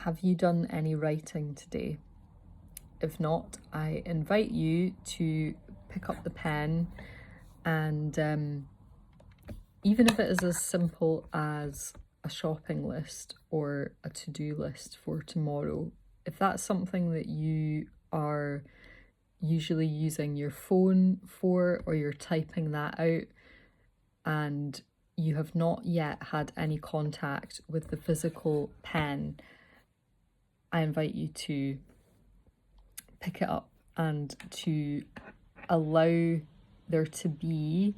Have you done any writing today? If not, I invite you to pick up the pen and even if it is as simple as a shopping list or a to-do list for tomorrow, if that's something that you are usually using your phone for, or you're typing that out and you have not yet had any contact with the physical pen, I invite you to pick it up and to allow there to be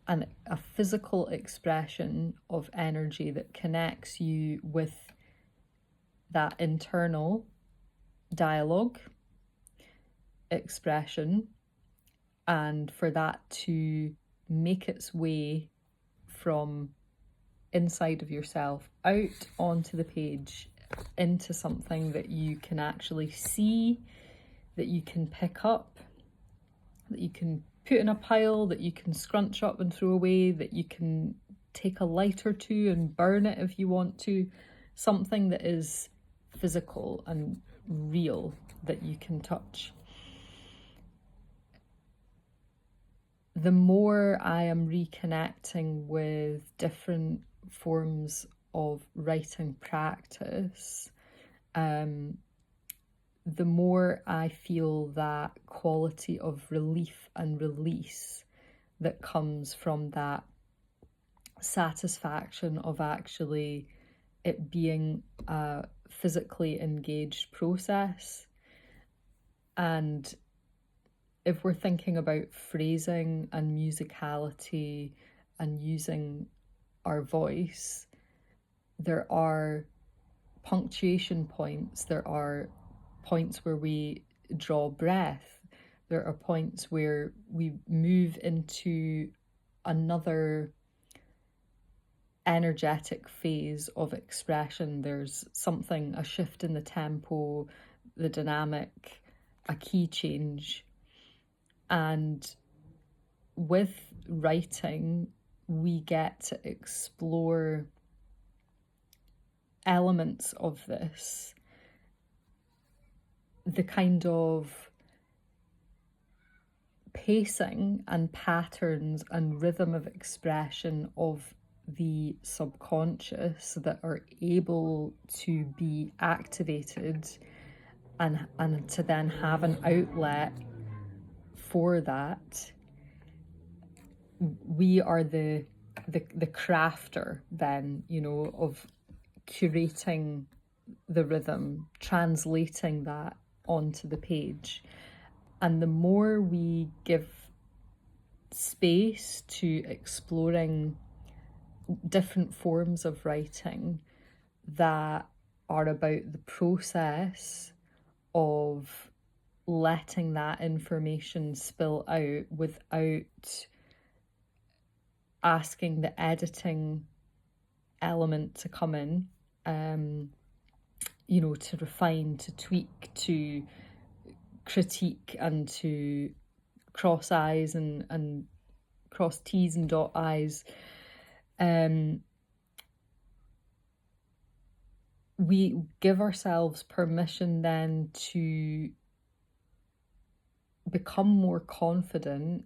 a physical expression of energy that connects you with that internal dialogue, expression, and for that to make its way from inside of yourself out onto the page into something that you can actually see, that you can pick up, that you can put in a pile, that you can scrunch up and throw away, that you can take a light or two and burn it if you want to. Something that is physical and real that you can touch. The more I am reconnecting with different forms of writing practice, the more I feel that quality of relief and release that comes from that satisfaction of actually it being a physically engaged process. And if we're thinking about phrasing and musicality and using our voice, there are punctuation points, there are points where we draw breath, there are points where we move into another energetic phase of expression. There's something, a shift in the tempo, the dynamic, a key change. And with writing, we get to explore elements of this, the kind of pacing and patterns and rhythm of expression of the subconscious that are able to be activated and to then have an outlet for that. We are the crafter then, of curating the rhythm, translating that onto the page. And the more we give space to exploring different forms of writing that are about the process of letting that information spill out without asking the editing element to come in, to refine, to tweak, to critique, and to cross I's and cross T's and dot I's. We give ourselves permission then to become more confident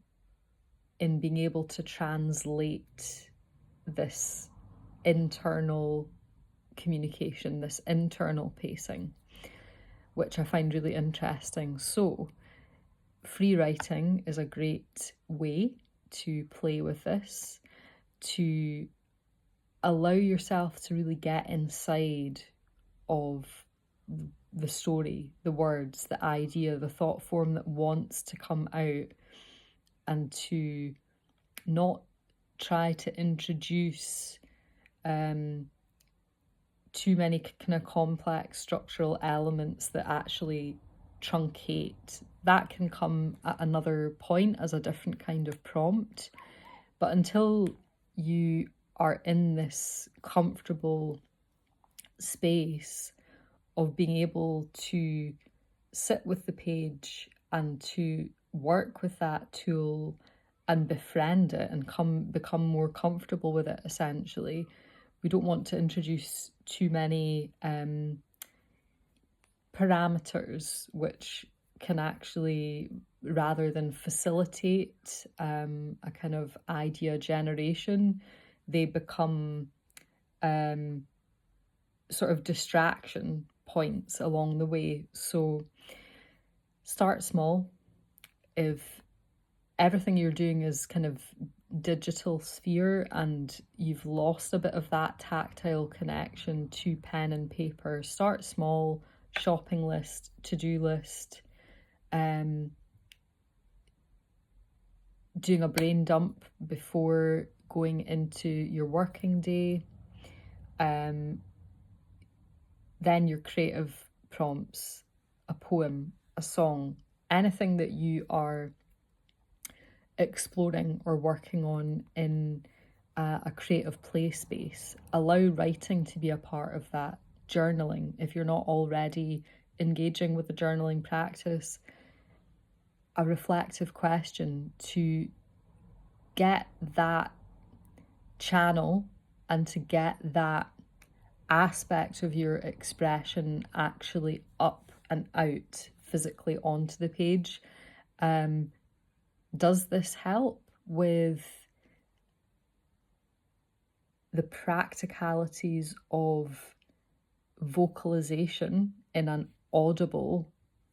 in being able to translate this internal communication, this internal pacing, which I find really interesting. So free writing is a great way to play with this, to allow yourself to really get inside of the story, the words, the idea, the thought form that wants to come out, and to not try to introduce too many kind of complex structural elements that actually truncate. That can come at another point as a different kind of prompt. But until you are in this comfortable space of being able to sit with the page and to work with that tool and befriend it and become more comfortable with it, essentially, we don't want to introduce too many parameters which can actually, rather than facilitate a kind of idea generation, they become sort of distraction points along the way. So start small. If everything you're doing is kind of digital sphere and you've lost a bit of that tactile connection to pen and paper, start small. Shopping list, to-do list, doing a brain dump before going into your working day, then your creative prompts, a poem, a song, anything that you are exploring or working on in a creative play space. Allow writing to be a part of that. Journaling, if you're not already engaging with the journaling practice, a reflective question to get that channel and to get that aspect of your expression actually up and out physically onto the page. Does this help with the practicalities of vocalization in an audible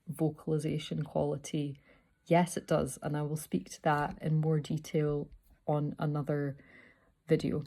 vocalization quality? Yes, it does, and I will speak to that in more detail on another video.